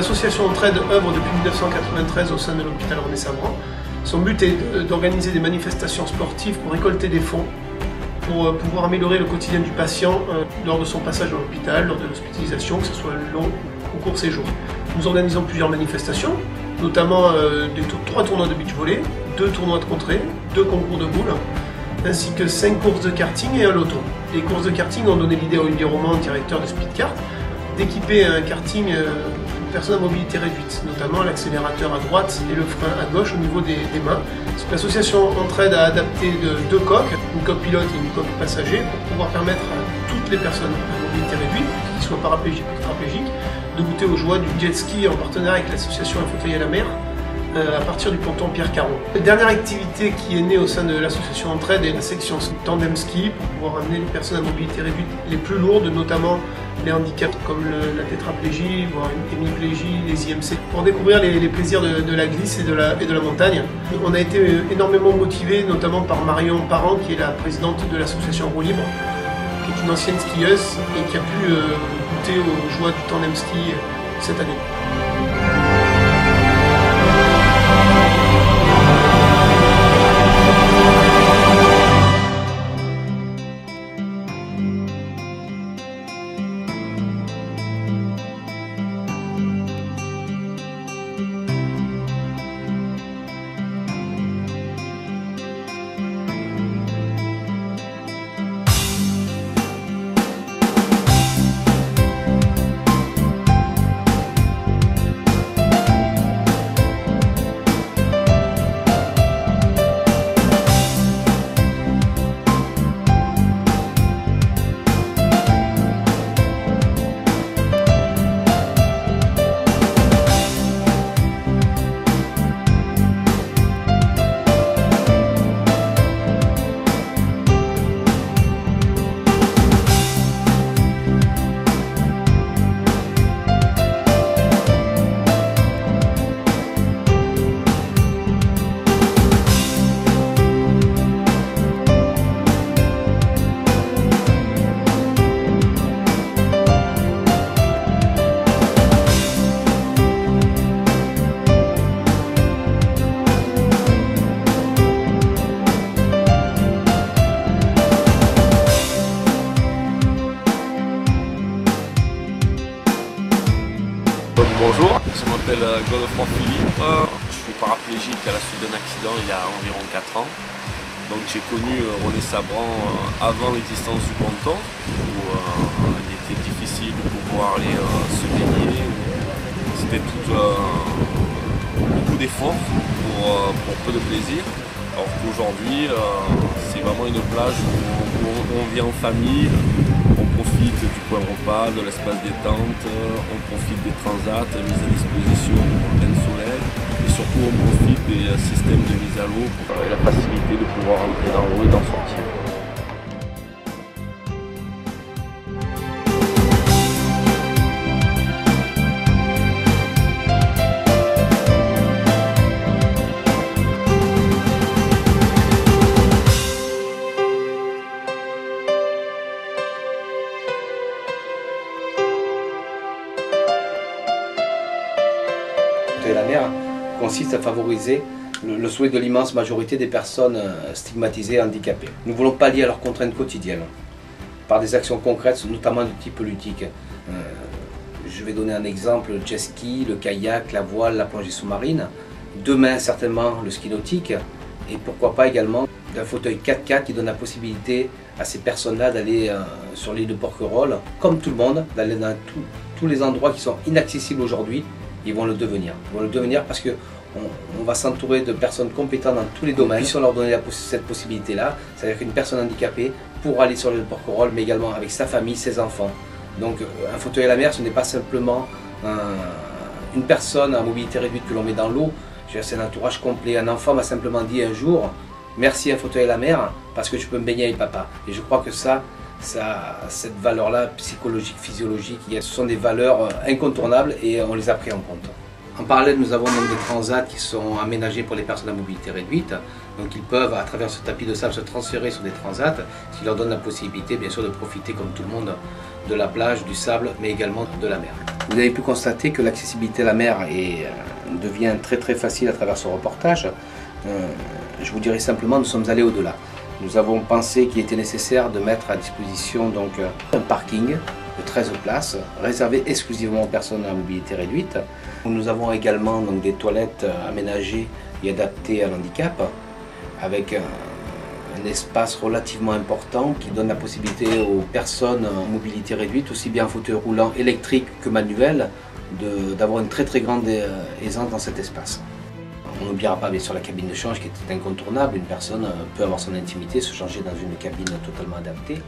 L'association Entraide œuvre depuis 1993 au sein de l'hôpital René-Sabran. Son but est d'organiser des manifestations sportives pour récolter des fonds pour pouvoir améliorer le quotidien du patient lors de son passage dans l'hôpital, lors de l'hospitalisation, que ce soit long ou court séjour. Nous organisons plusieurs manifestations, notamment 3 tournois de beach volley, 2 tournois de contrée, 2 concours de boules, ainsi que 5 courses de karting et un loto. Les courses de karting ont donné l'idée à Olivier Roman, directeur de Speedkart, d'équiper un karting une personne à mobilité réduite, notamment l'accélérateur à droite et le frein à gauche au niveau des mains. L'association Entraide a adapté 2 coques, une coque pilote et une coque passager, pour pouvoir permettre à toutes les personnes à mobilité réduite, qu'ils soient paraplégiques ou tétraplégiques, de goûter aux joies du jet ski en partenariat avec l'association Un fauteuil à la mer, à partir du ponton Pierre Caron. La dernière activité qui est née au sein de l'association Entraide est la section tandem ski pour pouvoir amener les personnes à mobilité réduite les plus lourdes, notamment les handicaps comme la tétraplégie, voire une hémiplégie, les IMC, pour découvrir les plaisirs de la glisse et de la montagne. On a été énormément motivés, notamment par Marion Parent, qui est la présidente de l'association Roue Libre, qui est une ancienne skieuse et qui a pu goûter aux joies du tandem ski cette année. Bonjour, je m'appelle Godefroy Philippe, je suis paraplégique à la suite d'un accident il y a environ 4 ans. Donc j'ai connu René-Sabran avant l'existence du ponton, où il était difficile de pouvoir aller se baigner. C'était beaucoup d'efforts pour peu de plaisir. Alors qu'aujourd'hui, c'est vraiment une plage où on vient en famille. On profite du coin repas, de l'espace détente, on profite des transats mis à disposition en plein soleil et surtout on profite des systèmes de mise à l'eau pour la facilité de pouvoir entrer dans l'eau et d'en sortir. La mer consiste à favoriser le souhait de l'immense majorité des personnes stigmatisées et handicapées. Nous voulons pallier à leurs contraintes quotidiennes par des actions concrètes, notamment du type ludique. Je vais donner un exemple, le jet ski, le kayak, la voile, la plongée sous-marine. Demain, certainement, le ski nautique. Et pourquoi pas également un fauteuil 4x4 qui donne la possibilité à ces personnes-là d'aller sur l'île de Porquerolles, comme tout le monde, d'aller dans tous les endroits qui sont inaccessibles aujourd'hui. Ils vont le devenir. Ils vont le devenir parce qu'on va s'entourer de personnes compétentes dans tous les domaines. Si on leur donne cette possibilité-là, c'est-à-dire qu'une personne handicapée pourra aller sur l'île de Porquerolles, mais également avec sa famille, ses enfants. Donc un fauteuil à la mer, ce n'est pas simplement une personne à mobilité réduite que l'on met dans l'eau. C'est un entourage complet. Un enfant m'a simplement dit un jour, merci un fauteuil à la mer, parce que je peux me baigner avec papa. Et je crois que cette valeur-là, psychologique, physiologique, ce sont des valeurs incontournables et on les a pris en compte. En parallèle, nous avons donc des transats qui sont aménagés pour les personnes à mobilité réduite. Donc ils peuvent, à travers ce tapis de sable, se transférer sur des transats, ce qui leur donne la possibilité, bien sûr, de profiter, comme tout le monde, de la plage, du sable, mais également de la mer. Vous avez pu constater que l'accessibilité à la mer devient très facile à travers ce reportage. Je vous dirais simplement, nous sommes allés au-delà. Nous avons pensé qu'il était nécessaire de mettre à disposition donc, un parking de 13 places, réservé exclusivement aux personnes à mobilité réduite. Nous avons également donc, des toilettes aménagées et adaptées à l'handicap, avec un espace relativement important qui donne la possibilité aux personnes en mobilité réduite, aussi bien en fauteuil roulant électrique que manuel, d'avoir une très grande aisance dans cet espace. On n'oubliera pas bien sûr la cabine de change qui est incontournable. Une personne peut avoir son intimité, se changer dans une cabine totalement adaptée.